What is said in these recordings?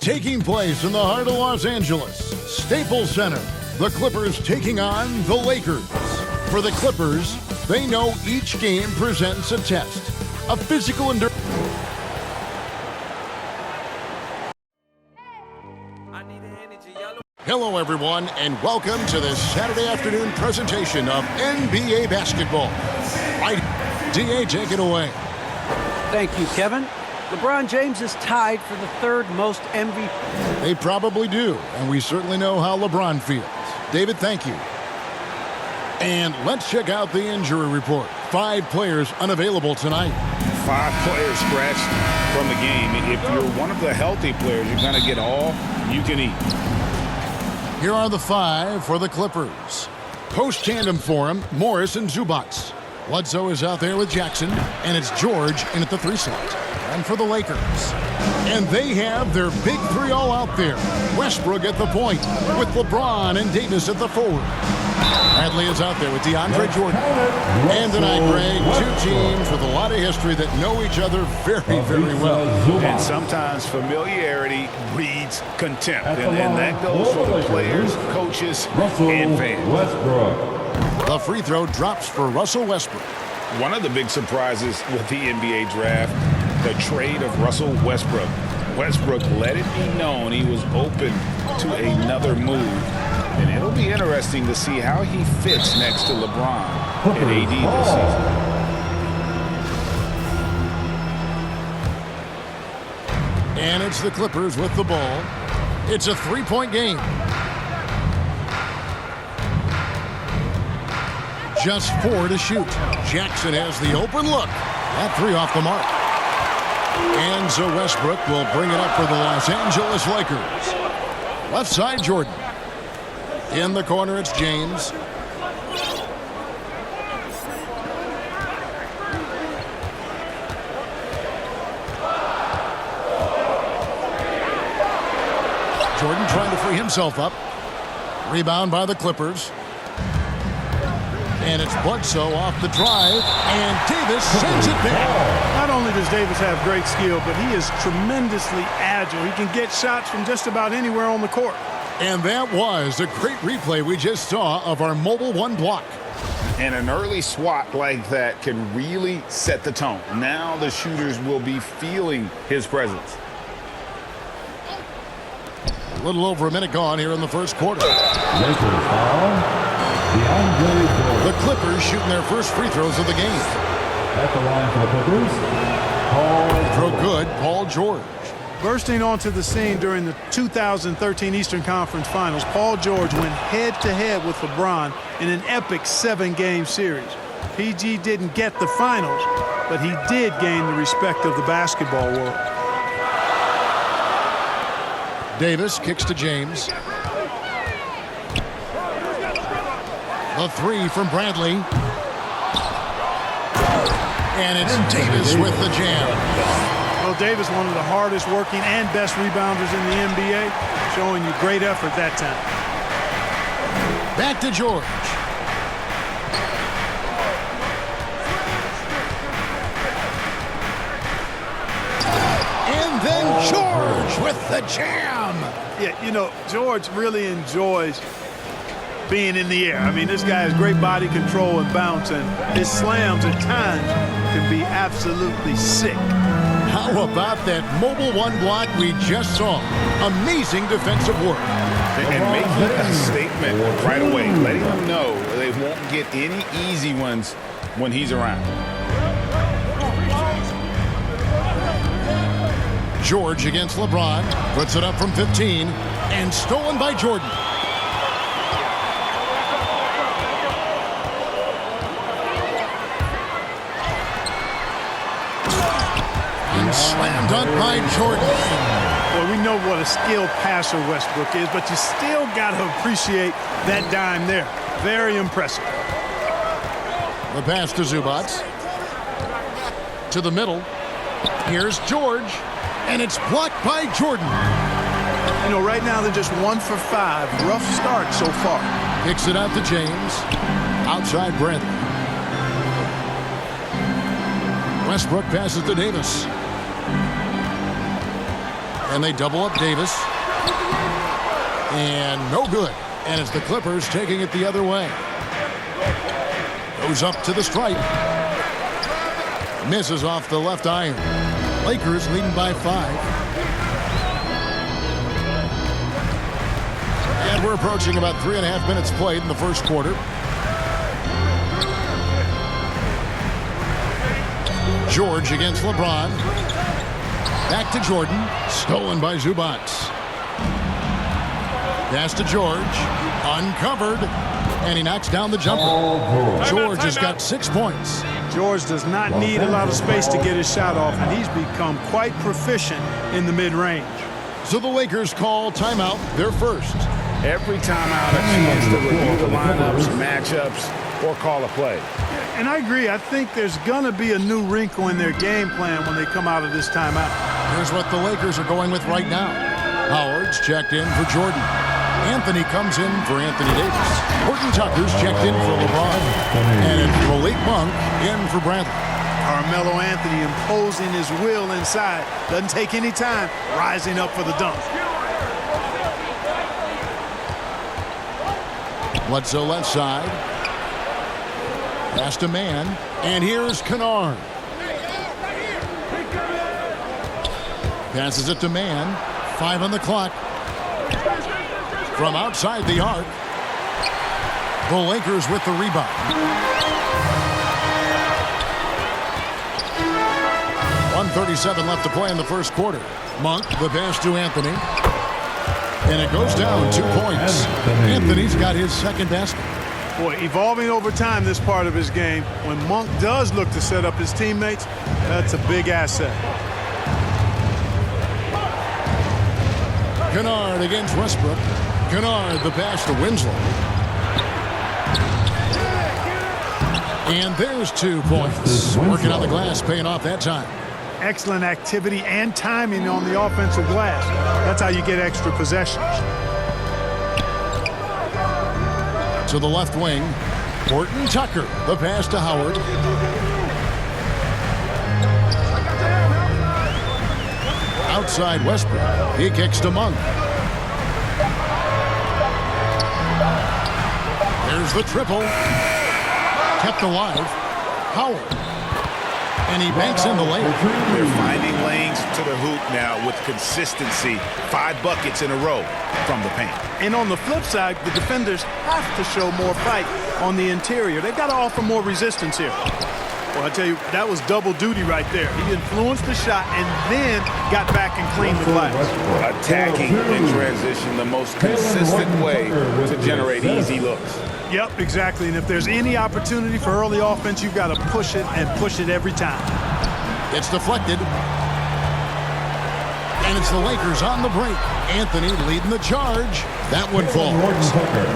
Taking place in the heart of Los Angeles, Staples Center. The Clippers taking on the Lakers. For the Clippers, they know each game presents a test, a physical endurance. Hello, everyone, and welcome to this Saturday afternoon presentation of NBA basketball. Right, DA, take it away. Thank you, Kevin. LeBron James is tied for the third most MVP. They probably do, and we certainly know how LeBron feels. David, thank you. And let's check out the injury report. 5 players unavailable tonight. 5 players scratched from the game. If you're one of the healthy players, you're going to get all you can eat. Here are the 5 for the Clippers. Post-tandem for him, Morris and Zubac. Bledsoe is out there with Jackson, and it's George in at the 3 slot. And for the Lakers. And they have their big 3 all out there. Westbrook at the point, with LeBron and Davis at the forward. Bradley is out there with DeAndre Jordan. And tonight, Greg, 2 teams with a lot of history that know each other very, very well. And sometimes familiarity breeds contempt. And that goes for the players, coaches, and fans. The free throw drops for Russell Westbrook. One of the big surprises with the NBA draft, the trade of Russell Westbrook. Westbrook let it be known he was open to another move. And it'll be interesting to see how he fits next to LeBron and AD this season. And it's the Clippers with the ball. It's a 3-point game. Just 4 to shoot. Jackson has the open look. That 3 off the mark. And so Westbrook will bring it up for the Los Angeles Lakers. Left side, Jordan. In the corner, it's James. Jordan trying to free himself up. Rebound by the Clippers. And it's Bledsoe off the drive, and Davis sends it back. Not only does Davis have great skill, but he is tremendously agile. He can get shots from just about anywhere on the court. And that was a great replay we just saw of our mobile 1 block. And an early swat like that can really set the tone. Now the shooters will be feeling his presence. A little over a minute gone here in the first quarter. The Clippers shooting their first free throws of the game. At the line for the Clippers, Throw good, Paul George. Bursting onto the scene during the 2013 Eastern Conference Finals, Paul George went head-to-head with LeBron in an epic 7-game series. PG didn't get the finals, but he did gain the respect of the basketball world. Davis kicks to James. The 3 from Bradley. And it's Davis with the jam. Well, Davis, one of the hardest working and best rebounders in the NBA, showing you great effort that time. Back to George. And then George with the jam. Yeah, you know, George really enjoys being in the air. I mean, this guy has great body control and bounce, and his slams at times can be absolutely sick. How about that mobile 1 block we just saw? Amazing defensive work. And making a statement right away, letting them know they won't get any easy ones when he's around. George against LeBron, puts it up from 15, and stolen by Jordan. And slammed dunk by Jordan. Well, we know what a skilled passer Westbrook is, but you still got to appreciate that dime there. Very impressive. The pass to Zubac. To the middle. Here's George. And it's blocked by Jordan. You know, right now they're just 1 for 5. Rough start so far. Kicks it out to James. Outside Bradley. Westbrook passes to Davis. And they double up Davis. And no good. And it's the Clippers taking it the other way. Goes up to the stripe. Misses off the left iron. Lakers leading by 5. And we're approaching about 3.5 minutes played in the first quarter. George against LeBron. Back to Jordan. Stolen by Zubac. Pass to George. Uncovered. And he knocks down the jumper. George has got 6 points. George does not need a lot of space to get his shot off, and he's become quite proficient in the mid-range. So the Lakers call timeout, their first. Every timeout, a chance to review the lineups, matchups, or call a play. And I agree. I think there's going to be a new wrinkle in their game plan when they come out of this timeout. Here's what the Lakers are going with right now. Howard's checked in for Jordan. Anthony comes in for Anthony Davis. Horton Tucker's checked in for LeBron. And it's Malik Monk in for Bradley. Carmelo Anthony imposing his will inside. Doesn't take any time. Rising up for the dunk. Bledsoe left side. Pass to man. And here's Kennard. Passes it to man. 5 on the clock. From outside the arc. The Lakers with the rebound. 1:37 left to play in the first quarter. Monk, the pass to Anthony. And it goes down 2 points. Anthony's got his second basket. Boy, evolving over time, this part of his game. When Monk does look to set up his teammates, that's a big asset. Kennard against Westbrook. Kennard, the pass to Winslow. And there's 2 points. Working on the glass, paying off that time. Excellent activity and timing on the offensive glass. That's how you get extra possessions. To the left wing, Horton Tucker, the pass to Howard. Outside Westbrook, he kicks to Monk. There's the triple. Kept alive. Howard. And he banks in the lane. They're finding lanes to the hoop now with consistency. 5 buckets in a row from the paint. And on the flip side, the defenders have to show more fight on the interior. They've got to offer more resistance here. Well, I tell you, that was double duty right there. He influenced the shot and then got back and cleaned the glass. Attacking in transition, the most consistent way to generate easy looks. Yep, exactly. And if there's any opportunity for early offense, you've got to push it and push it every time. It's deflected. And it's the Lakers on the break. Anthony leading the charge. That one falls.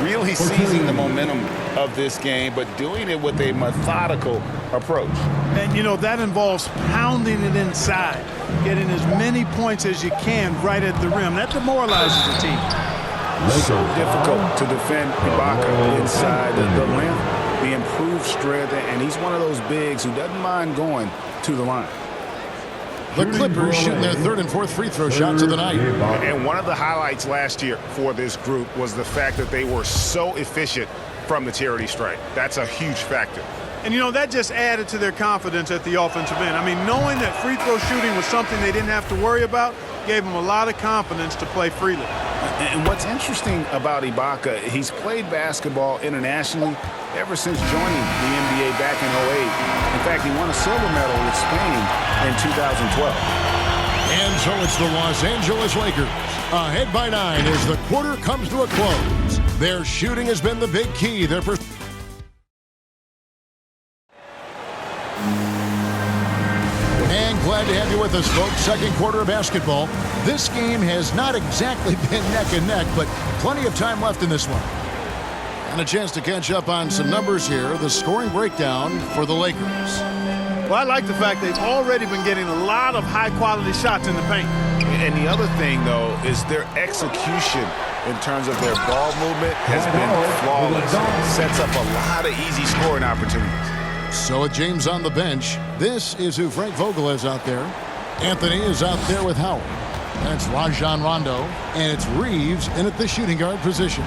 Really seizing the momentum of this game, but doing it with a methodical approach. And, you know, that involves pounding it inside, getting as many points as you can right at the rim. That demoralizes the team. So difficult to defend Ibaka inside the rim. The improved strength, and he's one of those bigs who doesn't mind going to the line. The Clippers shooting their 3rd and 4th free throw shots of the night. And one of the highlights last year for this group was the fact that they were so efficient from the charity stripe. That's a huge factor. And, you know, that just added to their confidence at the offensive end. I mean, knowing that free throw shooting was something they didn't have to worry about gave them a lot of confidence to play freely. And what's interesting about Ibaka, he's played basketball internationally ever since joining the NBA back in 2008. In fact, he won a silver medal with Spain in 2012. And so it's the Los Angeles Lakers, ahead by 9 as the quarter comes to a close. Their shooting has been the big key. And glad to have you with us, folks. Second quarter of basketball. This game has not exactly been neck and neck, but plenty of time left in this one. And a chance to catch up on some numbers here. The scoring breakdown for the Lakers. Well, I like the fact they've already been getting a lot of high-quality shots in the paint. And the other thing, though, is their execution in terms of their ball movement has been flawless. Sets up a lot of easy scoring opportunities. So with James on the bench, this is who Frank Vogel is out there. Anthony is out there with Howard. And it's Rajon Rondo. And it's Reeves in at the shooting guard position.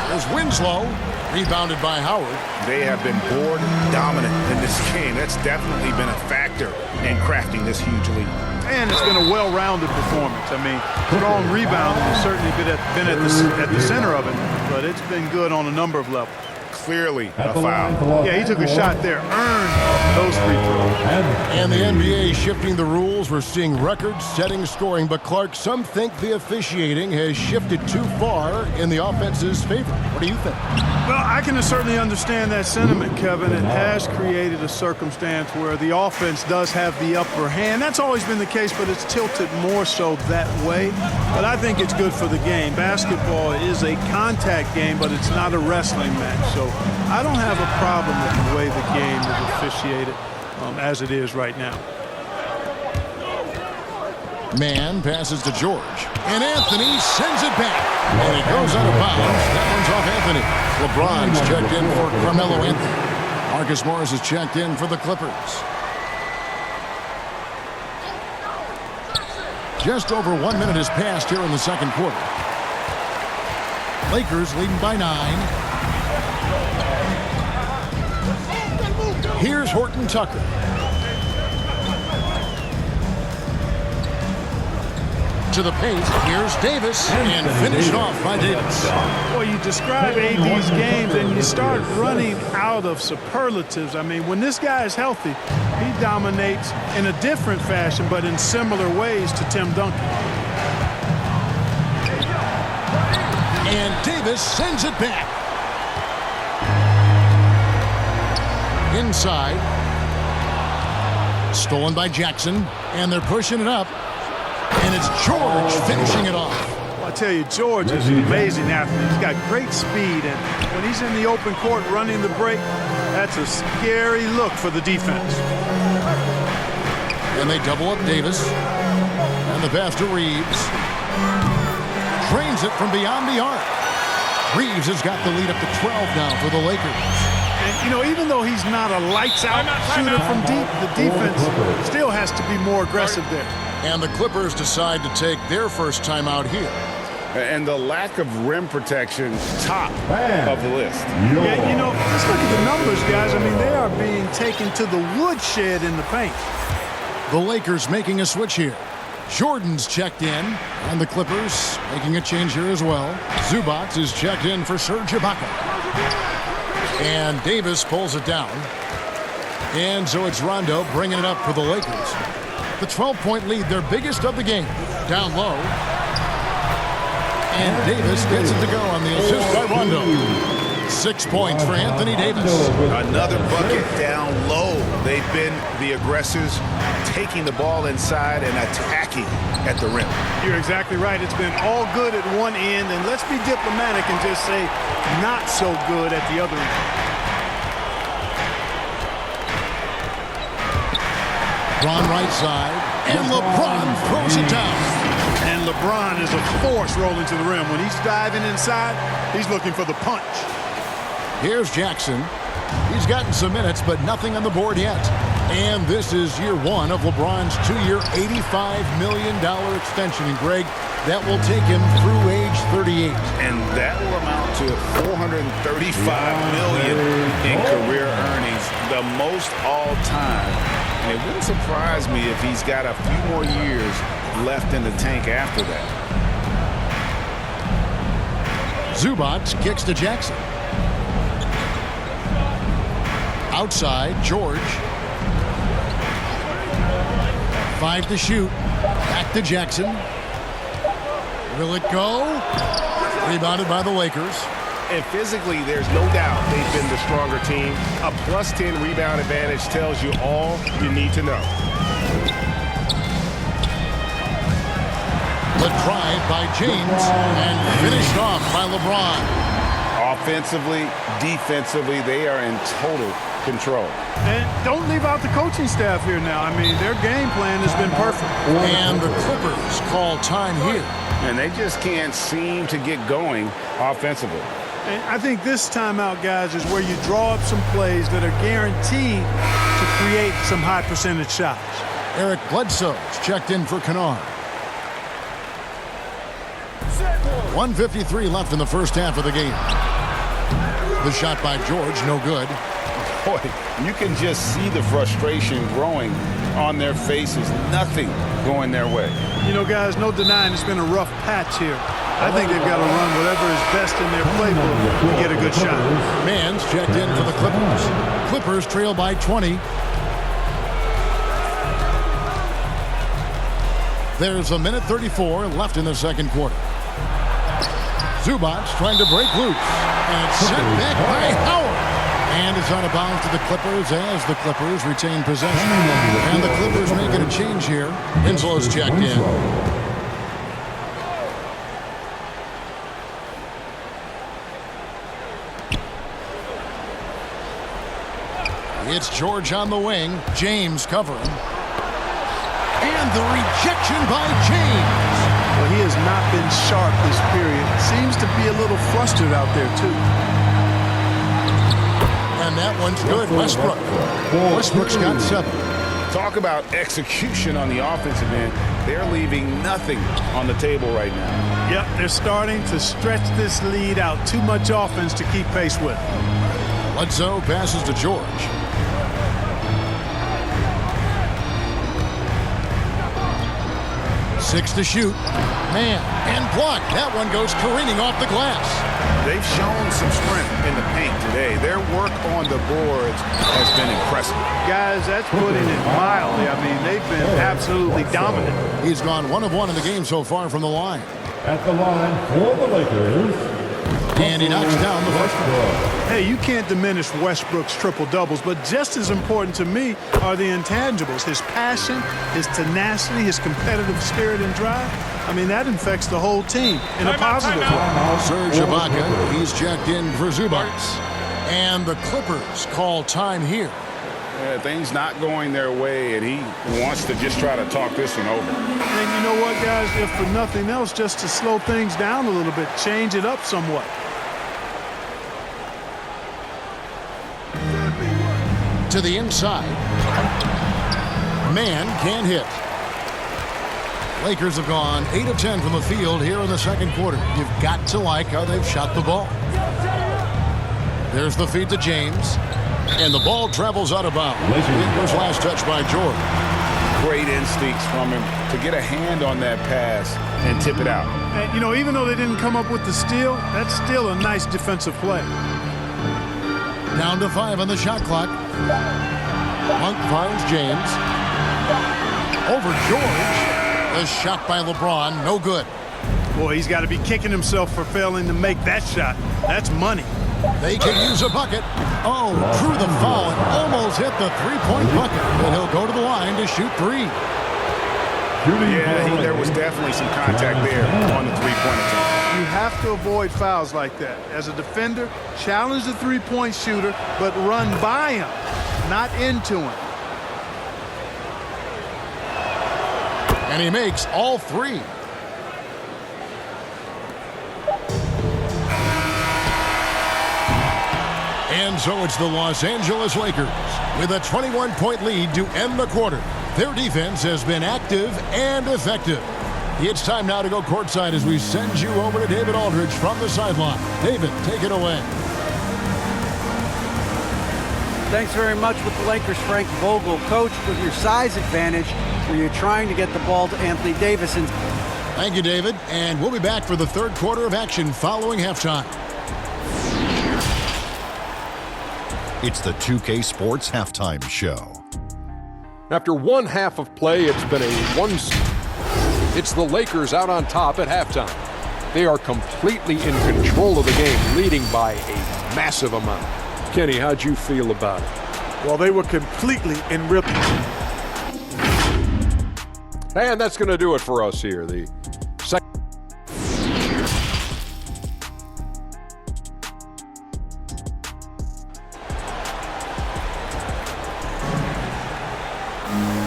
There's Winslow. Rebounded by Howard. They have been board dominant in this game. That's definitely been a factor in crafting this huge lead. And it's been a well-rounded performance. I mean, strong rebounding has certainly been at the center of it, but it's been good on a number of levels. Clearly a foul. Yeah, he took a shot there, earned those free throws. And the NBA shifting the rules. We're seeing record-setting scoring, but Clark, some think the officiating has shifted too far in the offense's favor. What do you think? Well, I can certainly understand that sentiment, Kevin. It has created a circumstance where the offense does have the upper hand. That's always been the case, but it's tilted more so that way. But I think it's good for the game. Basketball is a contact game, but it's not a wrestling match. So I don't have a problem with the way the game is officiated as it is right now. Mann passes to George. And Anthony sends it back. And he goes out of bounds. That one's off Anthony. LeBron's checked in for Carmelo Anthony. Marcus Morris is checked in for the Clippers. Just over 1 minute has passed here in the second quarter. Lakers leading by 9. Here's Horton Tucker. To the paint, here's Davis, and finished off by Davis. Well, you describe AD's games and you start running out of superlatives. I mean, when this guy is healthy, he dominates in a different fashion, but in similar ways to Tim Duncan. And Davis sends it back. Inside. Stolen by Jackson, and they're pushing it up. And it's George finishing it off. Well, I tell you, George is an amazing athlete. He's got great speed, and when he's in the open court running the break, that's a scary look for the defense. And they double up Davis. And the pass to Reeves. Drains it from beyond the arc. Reeves has got the lead up to 12 now for the Lakers. And, you know, even though he's not a lights-out shooter from deep, the defense still has to be more aggressive there. And the Clippers decide to take their first timeout here. And the lack of rim protection, top of the list. Yeah, you know, let's look at the numbers, guys. I mean, they are being taken to the woodshed in the paint. The Lakers making a switch here. Jordan's checked in, and the Clippers making a change here as well. Zubac is checked in for Serge Ibaka. And Davis pulls it down. And so it's Rondo bringing it up for the Lakers. The 12-point lead, their biggest of the game. Down low. And Davis gets it to go on the assist by Rondo. 6 points for Anthony Davis. Another bucket down low. They've been the aggressors, taking the ball inside and attacking at the rim. You're exactly right. It's been all good at one end, and let's be diplomatic and just say not so good at the other end. Ron right side, and LeBron throws it down. And LeBron is a force rolling to the rim. When he's diving inside, he's looking for the punch. Here's Jackson. He's gotten some minutes, but nothing on the board yet. And this is year one of LeBron's 2-year, $85 million extension. And Greg, that will take him through age 38. And that will amount to $435 million in career earnings, the most all time. And it wouldn't surprise me if he's got a few more years left in the tank after that. Zubac kicks to Jackson. Outside, George. 5 to shoot. Back to Jackson. Will it go? Rebounded by the Lakers. And physically, there's no doubt they've been the stronger team. A plus 10 rebound advantage tells you all you need to know. The drive by James and finished off by LeBron. Offensively, defensively, they are in total control. And don't leave out the coaching staff here now. I mean, their game plan has been perfect. And the Clippers call time here. And they just can't seem to get going offensively. And I think this timeout, guys, is where you draw up some plays that are guaranteed to create some high percentage shots. Eric Bledsoe's checked in for Kennard. 1:53 left in the first half of the game. The shot by George, no good. Boy, you can just see the frustration growing on their faces. Nothing going their way. You know, guys, no denying it's been a rough patch here. I think they've got to run whatever is best in their playbook to get a good shot. Mann's checked in for the Clippers. Clippers trail by 20. There's 1:34 left in the second quarter. Zubac trying to break loose. And it's sent back by Howard. And it's out of bounds to the Clippers as the Clippers retain possession. And the Clippers making a change here. Winslow's checked in. It's George on the wing. James covering. And the rejection by James. Well, he has not been sharp this period. Seems to be a little flustered out there, too. And that one's good. Westbrook. Westbrook's got 7. Talk about execution on the offensive end. They're leaving nothing on the table right now. Yep, they're starting to stretch this lead out. Too much offense to keep pace with. Bledsoe passes to George. 6 to shoot. Man, and blocked. That one goes careening off the glass. They've shown some strength in the paint today. Their work on the boards has been impressive. Guys, that's putting it mildly. I mean, they've been absolutely dominant. He's gone 1 of 1 in the game so far from the line. At the line for the Lakers. And he knocks down the first one. Hey, you can't diminish Westbrook's triple-doubles, but just as important to me are the intangibles. His passion, his tenacity, his competitive spirit and drive. I mean, that infects the whole team in a positive way. Serge Ibaka, he's checked in for Zubac. And the Clippers call time here. Things not going their way, and he wants to just try to talk this one over. And you know what, guys? If for nothing else, just to slow things down a little bit, change it up somewhat. To the inside. Man can't hit. Lakers have gone 8 of 10 from the field here in the second quarter. You've got to like how they've shot the ball. There's the feed to James. And the ball travels out of bounds. Lakers last touch by Jordan. Great instincts from him to get a hand on that pass and tip it out. And, you know, even though they didn't come up with the steal, that's still a nice defensive play. Down to 5 on the shot clock. Monk finds James. Over George. A shot by LeBron, no good. Boy, he's got to be kicking himself for failing to make that shot. That's money. They can use a bucket. Oh, drew the foul and almost hit the three-point bucket. But he'll go to the line to shoot 3. Yeah, there was definitely some contact there on the three-point attempt. You have to avoid fouls like that. As a defender, challenge the three-point shooter, but run by him, not into him. And he makes all 3. And so it's the Los Angeles Lakers with a 21-point lead to end the quarter. Their defense has been active and effective. It's time now to go courtside as we send you over to David Aldridge from the sideline. David, take it away. Thanks very much with the Lakers, Frank Vogel. Coach, with your size advantage, where you're trying to get the ball to Anthony Davis. Thank you, David. And we'll be back for the third quarter of action following halftime. It's the 2K Sports Halftime Show. After one half of play, it's been it's the Lakers out on top at halftime. They are completely in control of the game, leading by a massive amount. Kenny, how'd you feel about it? Well, they were completely in rhythm. And that's going to do it for us here. The second.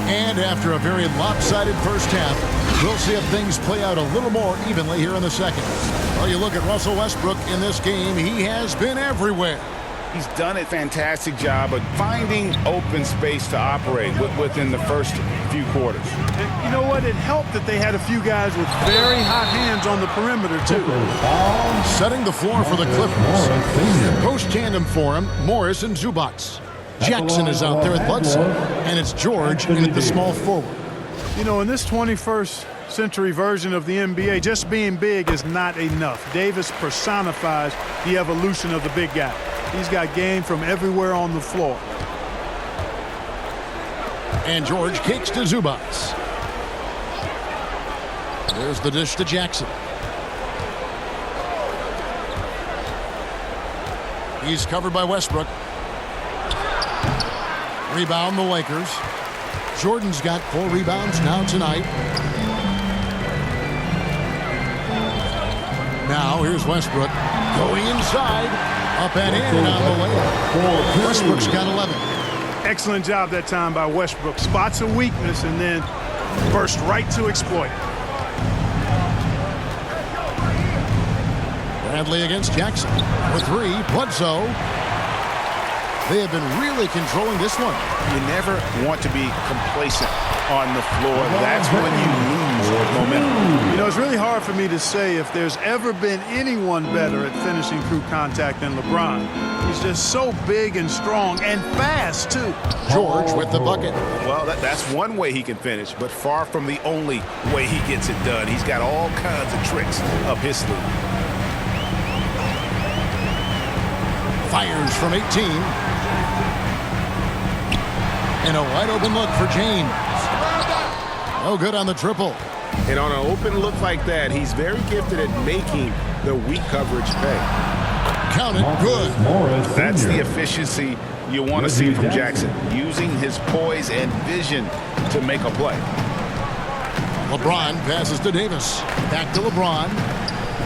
And after a very lopsided first half, we'll see if things play out a little more evenly here in the second. Well, you look at Russell Westbrook in this game, he has been everywhere. He's done a fantastic job of finding open space to operate within the first few quarters. And you know what? It helped that they had a few guys with very hot hands on the perimeter, too. Setting the floor for the Clippers. Post-tandem for him, Morris and Zubats. Jackson is out there with Bledsoe, and it's George in at the small forward. You know, in this 21st century version of the NBA, just being big is not enough. Davis personifies the evolution of the big guy. He's got game from everywhere on the floor. And George kicks to Zubats. There's the dish to Jackson. He's covered by Westbrook. Rebound the Lakers. Jordan's got 4 rebounds now tonight. Now here's Westbrook going inside, up and in on the layup. Westbrook's got 11. Excellent job that time by Westbrook. Spots a weakness and then burst right to exploit it. Bradley against Jackson. For 3, Bledsoe. They have been really controlling this one. You never want to be complacent on the floor. That's when you lose momentum. You know, it's really hard for me to say if there's ever been anyone better at finishing through contact than LeBron. He's just so big and strong and fast, too. George with the bucket. Well, that's one way he can finish, but far from the only way he gets it done. He's got all kinds of tricks up his sleeve. Fires from 18. And a wide open look for James. No good on the triple. And on an open look like that, he's very gifted at making the weak coverage pay. Count it, good. That's the efficiency you want to see from Jackson, using his poise and vision to make a play. LeBron passes to Davis. Back to LeBron.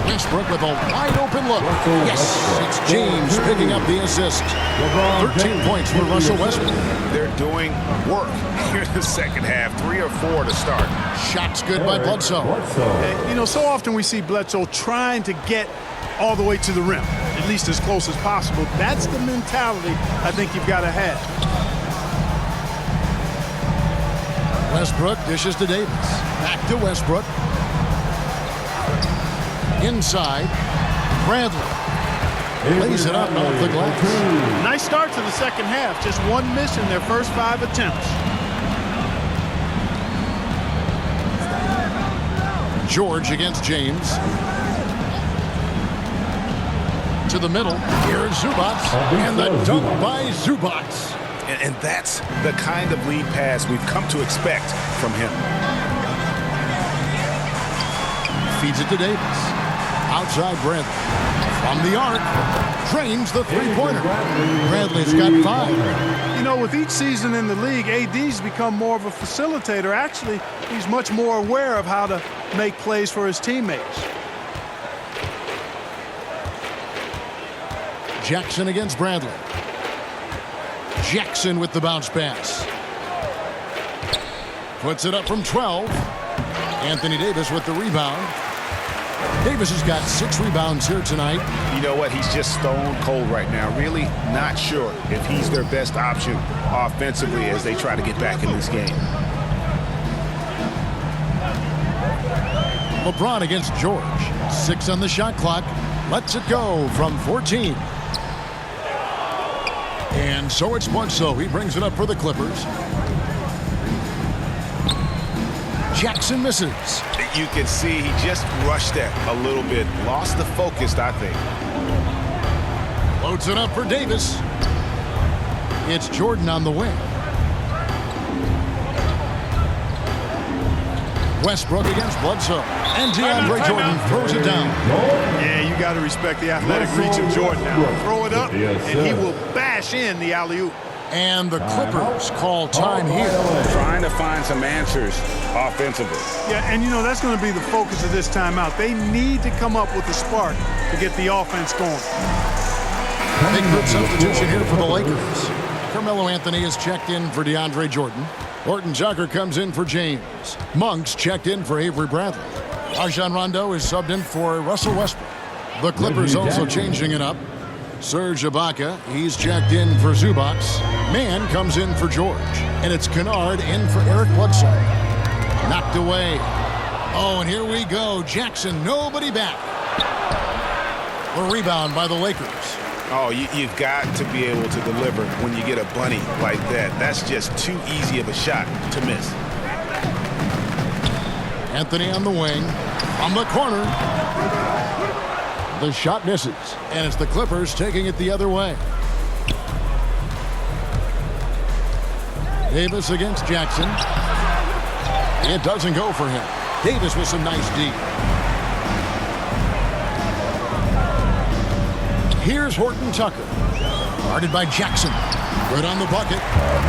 Westbrook with a wide open look. Yes, it's James picking up the assist. 13 points for Russell Westbrook. They're doing work here in the second half. 3 or 4 to start. Shots good by Bledsoe. And, you know, so often we see Bledsoe trying to get all the way to the rim, at least as close as possible. That's the mentality I think you've got to have. Westbrook dishes to Davis. Back to Westbrook. Inside, Bradley lays it up off the glass. Nice start to the second half. Just one miss in their first 5 attempts. George against James. To the middle. Here's Zubats. And the dunk by Zubats. And that's the kind of lead pass we've come to expect from him. Feeds it to Davis. Outside Bradley. From the arc. Drains the three-pointer. Bradley's got 5. You know, with each season in the league, AD's become more of a facilitator. Actually, he's much more aware of how to make plays for his teammates. Jackson against Bradley. Jackson with the bounce pass. Puts it up from 12. Anthony Davis with the rebound. Davis has got 6 rebounds here tonight. You know what? He's just stone cold right now. Really not sure if he's their best option offensively as they try to get back in this game. LeBron against George. 6 on the shot clock. Lets it go from 14. And so it's Bledsoe. He brings it up for the Clippers. Jackson misses. You can see he just rushed that a little bit. Lost the focus, I think. Loads it up for Davis. It's Jordan on the wing. Westbrook against Bledsoe. And DeAndre Jordan throws it down. Yeah, you got to respect the athletic reach of Jordan now. Throw it up, and he will bash in the alley-oop. And the Clippers call time here. Trying to find some answers offensively. Yeah, and you know, that's going to be the focus of this timeout. They need to come up with a spark to get the offense going. Big group substitution here for the Lakers. Carmelo Anthony is checked in for DeAndre Jordan. Horton Tucker comes in for James. Monks checked in for Avery Bradley. Rajon Rondo is subbed in for Russell Westbrook. The Clippers also changing it up. Serge Ibaka, he's checked in for Zubats. Mann comes in for George. And it's Kennard in for Eric Bledsoe. Knocked away. Oh, and here we go. Jackson, nobody back. A rebound by the Lakers. Oh, you've got to be able to deliver when you get a bunny like that. That's just too easy of a shot to miss. Anthony on the wing. From the corner. The shot misses. And it's the Clippers taking it the other way. Davis against Jackson. It doesn't go for him. Davis with some nice D. Here's Horton Tucker. Guarded by Jackson. Good on the bucket.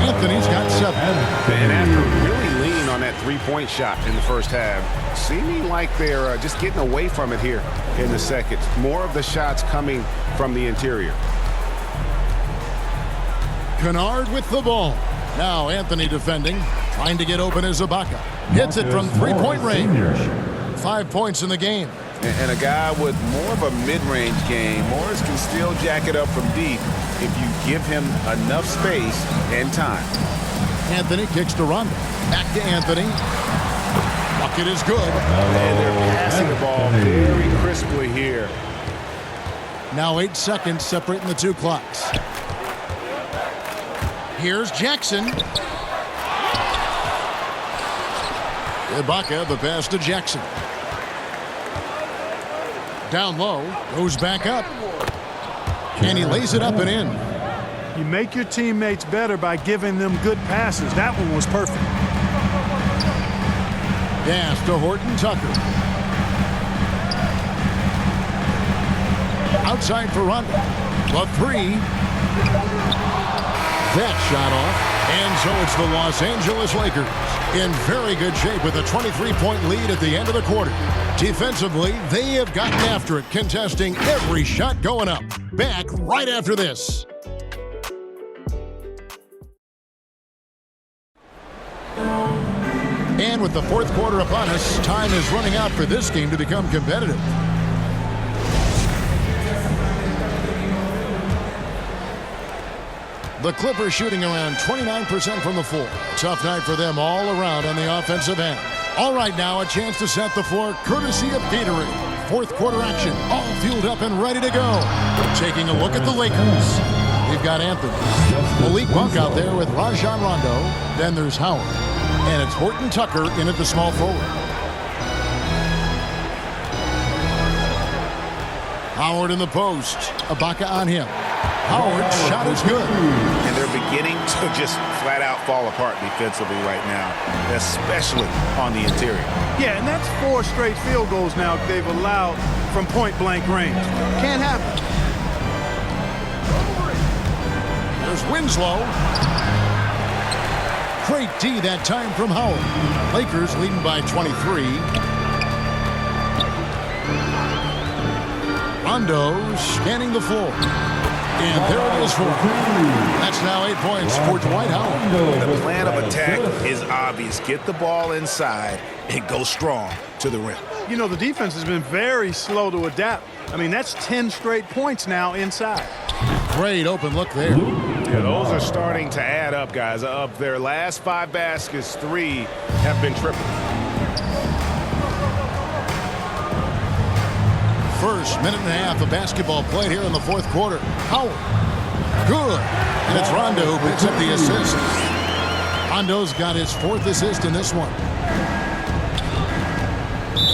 Anthony's got 7. And after really leaning on that three-point shot in the first half, seeming like they're just getting away from it here in the second. More of the shots coming from the interior. Kennard with the ball. Now Anthony defending. Trying to get open as Ibaka. Hits it from three-point range. 5 points in the game. And a guy with more of a mid-range game, Morris can still jack it up from deep if you give him enough space and time. Anthony kicks to Rondo. Back to Anthony. Bucket is good. And they're passing the ball very crisply here. Now 8 seconds separating the two clocks. Here's Jackson. Ibaka, the pass to Jackson. Down low, goes back up. And he lays it up and in. You make your teammates better by giving them good passes. That one was perfect. Pass to Horton Tucker. Outside for Rondo. The 3. That shot off. And so it's the Los Angeles Lakers in very good shape with a 23-point lead at the end of the quarter. Defensively, they have gotten after it, contesting every shot going up. Back right after this. And with the fourth quarter upon us, time is running out for this game to become competitive. The Clippers shooting around 29% from the floor. Tough night for them all around on the offensive end. All right, now a chance to set the floor courtesy of Gatorade. Fourth quarter action, all fueled up and ready to go. Taking a look at the Lakers. We've got Anthony. Malik Monk out there with Rajon Rondo. Then there's Howard. And it's Horton Tucker in at the small forward. Howard in the post. Ibaka on him. Howard's shot is good. And they're beginning to just flat out fall apart defensively right now, especially on the interior. Yeah, and that's 4 straight field goals now they've allowed from point-blank range. Can't happen. There's Winslow. Great D that time from Howard. Lakers leading by 23. Rondo scanning the floor. And there it is for him. That's now 8 points for Dwight Howard. The plan of attack is obvious. Get the ball inside and go strong to the rim. You know, the defense has been very slow to adapt. I mean, that's 10 straight points now inside. Great open look there. Yeah, those are starting to add up, guys. Of their last 5 baskets, 3 have been triple. First minute and a half of basketball played here in the fourth quarter. Howard. Good. And it's Rondo who picks up the assist. Rondo's got his 4th assist in this one.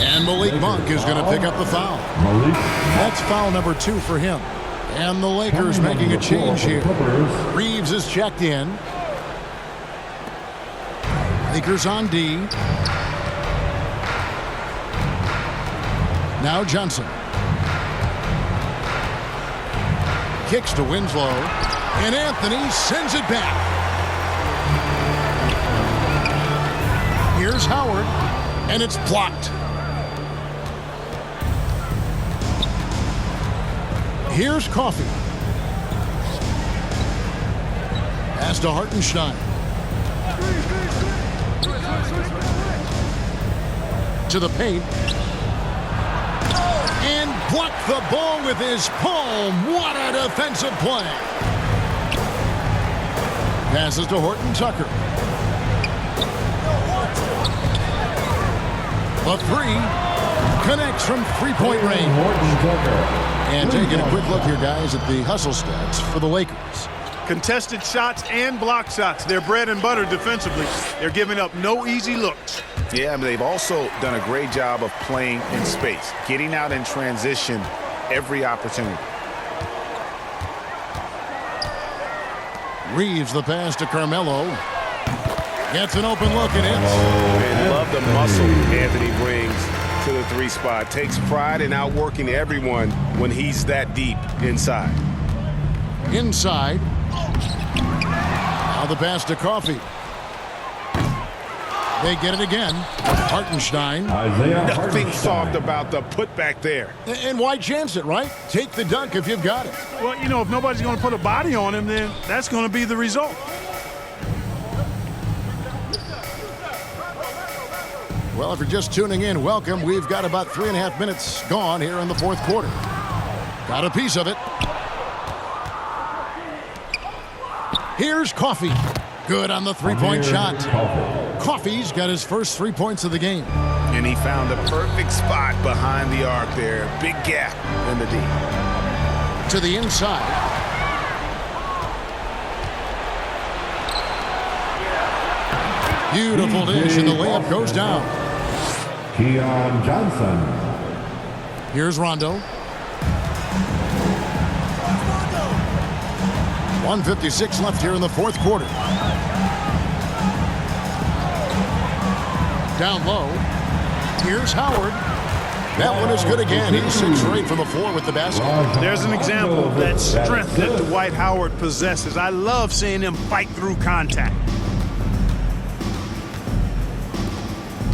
And Malik Monk is going to pick up the foul. That's foul number 2 for him. And the Lakers making a change here. Reeves is checked in. Lakers on D. Now Johnson. Kicks to Winslow. And Anthony sends it back. Here's Howard. And it's blocked. Here's Coffey. Pass to Hartenstein. To the paint. And blocked. Blocked the ball with his palm. What a defensive play. Passes to Horton Tucker. The three connects from three-point range. And taking a quick look here, guys, at the hustle stats for the Lakers. Contested shots and block shots. They're bread and butter defensively. They're giving up no easy looks. Yeah, but they've also done a great job of playing in space, getting out in transition every opportunity. Reeves the pass to Carmelo. Gets an open look and hits. And love the muscle Anthony brings to the three spot. Takes pride in outworking everyone when he's that deep inside. Inside. Now the pass to Coffee. They get it again. Hartenstein. Nothing soft about the putback there. And why chance it, right? Take the dunk if you've got it. Well, you know, if nobody's going to put a body on him, then that's going to be the result. Well, if you're just tuning in, welcome. We've got about 3.5 minutes gone here in the fourth quarter. Got a piece of it. Here's Coffee. Good on the three-point shot. Coffee's got his first 3 points of the game. And he found the perfect spot behind the arc there. Big gap in the D. To the inside. Beautiful dish, and the layup goes down. Keon Johnson. Here's Rondo. 1:56 left here in the fourth quarter. Down low. Here's Howard. That one is good again. He's 6 for 8 from the floor with the basket. There's an example of that strength that Dwight Howard possesses. I love seeing him fight through contact.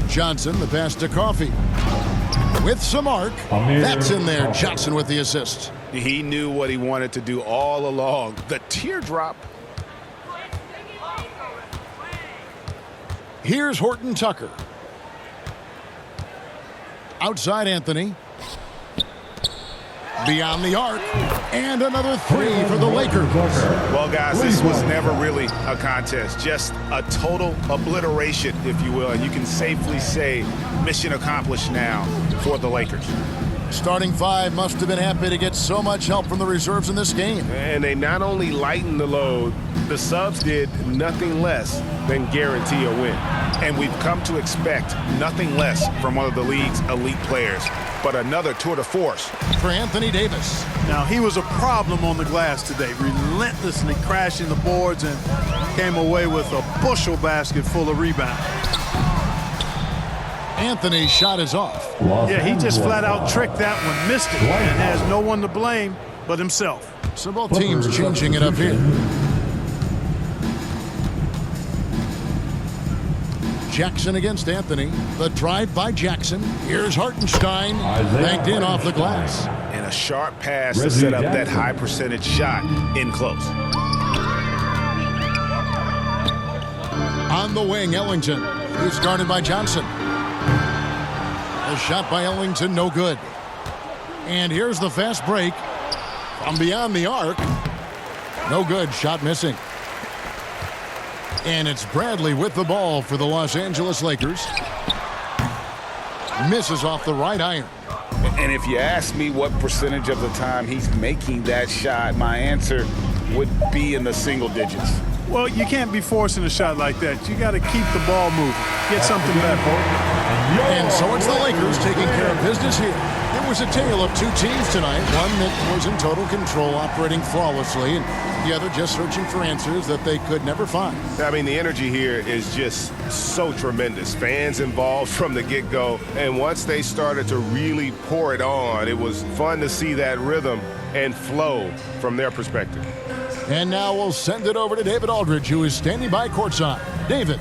Johnson, the pass to Coffee. With some arc. That's in there. Johnson with the assist. He knew what he wanted to do all along. The teardrop. Here's Horton Tucker. Outside Anthony. Beyond the arc. And another three for the Lakers. Well, guys, this was never really a contest. Just a total obliteration, if you will. And you can safely say mission accomplished now for the Lakers. Starting five must have been happy to get so much help from the reserves in this game. And they not only lightened the load, the subs did nothing less than guarantee a win. And we've come to expect nothing less from one of the league's elite players. But another tour de force for Anthony Davis. Now, he was a problem on the glass today, relentlessly crashing the boards and came away with a bushel basket full of rebounds. Anthony's shot is off. Yeah, he just flat out tricked that one, missed it, and has no one to blame but himself. So both teams changing it up here. Jackson against Anthony. The drive by Jackson. Here's Hartenstein. Banked in off the glass. And a sharp pass to set up that high percentage shot in close. On the wing, Ellington. He's guarded by Johnson. A shot by Ellington, no good. And here's the fast break from beyond the arc. No good, shot missing. And it's Bradley with the ball for the Los Angeles Lakers. Misses off the right iron. And if you ask me what percentage of the time he's making that shot, my answer would be in the single digits. Well, you can't be forcing a shot like that. You got to keep the ball moving. Get something better. And so it's the Lakers taking care of business here. It was a tale of two teams tonight. One that was in total control, operating flawlessly, and the other just searching for answers that they could never find. I mean, the energy here is just so tremendous. Fans involved from the get-go, and once they started to really pour it on, it was fun to see that rhythm and flow from their perspective. And now we'll send it over to David Aldridge, who is standing by courtside. David.